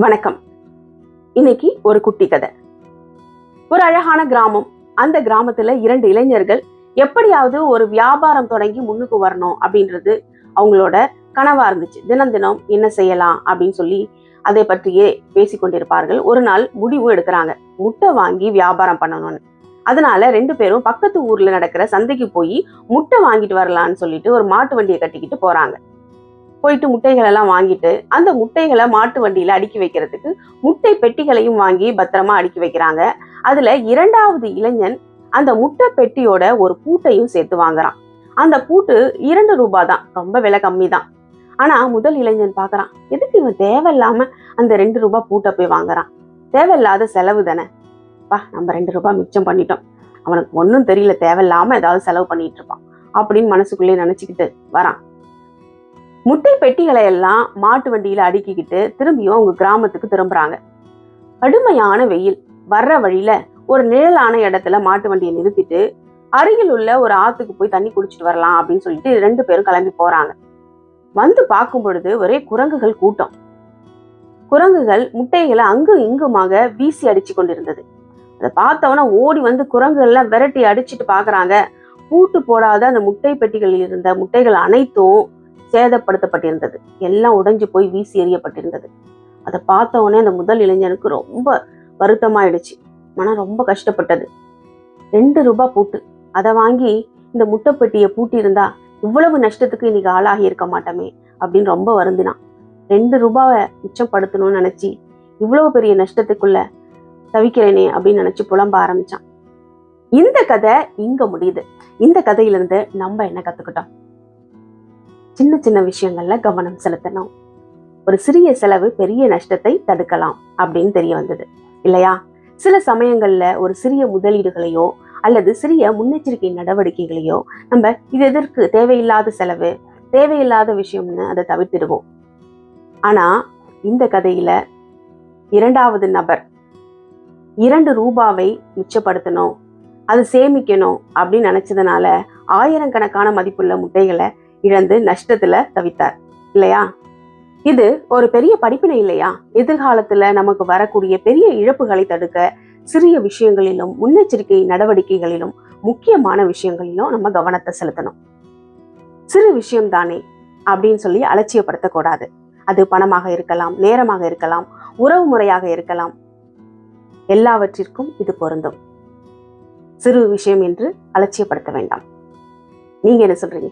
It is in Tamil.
வணக்கம். இன்னைக்கு ஒரு குட்டி கதை. ஒரு அழகான கிராமம். அந்த கிராமத்துல 2 இளைஞர்கள் எப்படியாவது ஒரு வியாபாரம் தொடங்கி முன்னுக்கு வரணும் அப்படின்றது அவங்களோட கனவா இருந்துச்சு. தினம் தினம் என்ன செய்யலாம் அப்படின்னு சொல்லி அதை பற்றியே பேசிக்கொண்டிருப்பார்கள். ஒரு நாள் முடிவு எடுக்கிறாங்க, முட்டை வாங்கி வியாபாரம் பண்ணணும்னு. அதனால 2 பேரும் பக்கத்து ஊர்ல நடக்கிற சந்தைக்கு போய் முட்டை வாங்கிட்டு வரலான்னு சொல்லிட்டு ஒரு மாட்டு வண்டியை கட்டிக்கிட்டு போறாங்க. போயிட்டு முட்டைகள் எல்லாம் வாங்கிட்டு அந்த முட்டைகளை மாட்டு வண்டியில அடுக்கி வைக்கிறதுக்கு முட்டை பெட்டிகளையும் வாங்கி பத்திரமா அடுக்கி வைக்கிறாங்க. அதுல 2வது இளைஞன் அந்த முட்டை பெட்டியோட ஒரு பூட்டையும் சேர்த்து வாங்குறான். அந்த பூட்டு 2 ரூபாய் தான், ரொம்ப விலை கம்மி தான். ஆனா முதல் இளைஞன் பாக்குறான், எதுக்கு இவன் தேவையில்லாம அந்த 2 ரூபாய் பூட்டை போய் வாங்குறான், தேவையில்லாத செலவு தானே, நம்ம 2 ரூபாய் மிச்சம் பண்ணிட்டோம், அவனுக்கு ஒன்னும் தெரியல, தேவையில்லாம ஏதாவது செலவு பண்ணிட்டு இருப்பான் அப்படின்னு மனசுக்குள்ளே நினைச்சுக்கிட்டு வரான். முட்டை பெட்டிகளை எல்லாம் மாட்டு வண்டியில அடுக்கிக்கிட்டு திரும்பியும் அவங்க கிராமத்துக்கு திரும்புறாங்க. கடுமையான வெயில். வர்ற வழியில ஒரு நிழலான இடத்துல மாட்டு வண்டியை நிறுத்திட்டு அருகில் உள்ள ஒரு ஆத்துக்கு போய் தண்ணி குடிச்சிட்டு வரலாம் அப்படின்னு சொல்லிட்டு 2 பேரும் கிளம்பி போறாங்க. வந்து பார்க்கும் பொழுது ஒரே குரங்குகள் கூட்டம். குரங்குகள் முட்டைகளை அங்கும் இங்குமாக வீசி அடிச்சு கொண்டிருந்தது. அதை பார்த்தவன ஓடி வந்து குரங்குகள்லாம் விரட்டி அடிச்சுட்டு பாக்குறாங்க. பூட்டு போடாத அந்த முட்டை பெட்டிகளில் இருந்த முட்டைகள் அனைத்தும் சேதப்படுத்தப்பட்டிருந்தது. எல்லாம் உடைஞ்சு போய் வீசி எறியப்பட்டிருந்தது. அதை பார்த்த உடனே அந்த முதல் இளைஞனுக்கு ரொம்ப வருத்தமாயிடுச்சு. மனம் ரொம்ப கஷ்டப்பட்டது. 2 ரூபாய் பூட்டு, அதை வாங்கி இந்த முட்டை பெட்டியை பூட்டி இருந்தா இவ்வளவு நஷ்டத்துக்கு இன்னைக்கு ஆளாகி இருக்க மாட்டோமே அப்படின்னு ரொம்ப வருந்தினான். 2 ரூபாவை மிச்சப்படுத்தணும்னு நினைச்சு இவ்வளவு பெரிய நஷ்டத்துக்குள்ள தவிக்கிறேனே அப்படின்னு நினைச்சு புலம்ப ஆரம்பிச்சான். இந்த கதை இங்க முடியுது. இந்த கதையிலிருந்து நம்ம என்ன கத்துக்கிட்டோம்? சின்ன சின்ன விஷயங்கள்ல கவனம் செலுத்தணும். ஒரு சிறிய செலவு பெரிய நஷ்டத்தை தடுக்கலாம் அப்படின்னு தெரிய வந்தது இல்லையா? சில சமயங்கள்ல ஒரு சிறிய முதலீடுகளையோ அல்லது சிறிய முன்னெச்சரிக்கை நடவடிக்கைகளையோ நம்ம இது எதற்கு, தேவையில்லாத செலவு, தேவையில்லாத விஷயம்னு அதை தவிர்த்திடுவோம். ஆனா இந்த கதையில 2வது நபர் 2 ரூபாவை மிச்சப்படுத்தணும், அது சேமிக்கணும் அப்படின்னு நினைச்சதுனால ஆயிரக்கணக்கான மதிப்புள்ள முட்டைகளை இழந்து நஷ்டத்துல தவித்தார் இல்லையா? இது ஒரு பெரிய படிப்பினை இல்லையா? எதிர்காலத்துல நமக்கு வரக்கூடிய பெரிய இழப்புகளை தடுக்க சிறிய விஷயங்களிலும் முன்னெச்சரிக்கை நடவடிக்கைகளிலும் முக்கியமான விஷயங்களிலும் நம்ம கவனத்தை செலுத்தணும். சிறு விஷயம் தானே அப்படின்னு சொல்லி அலட்சியப்படுத்தக்கூடாது. அது பணமாக இருக்கலாம், நேரமாக இருக்கலாம், உறவு முறையாக இருக்கலாம். எல்லாவற்றிற்கும் இது பொருந்தும். சிறு விஷயம் என்று அலட்சியப்படுத்த வேண்டாம். நீங்க என்ன சொல்றீங்க?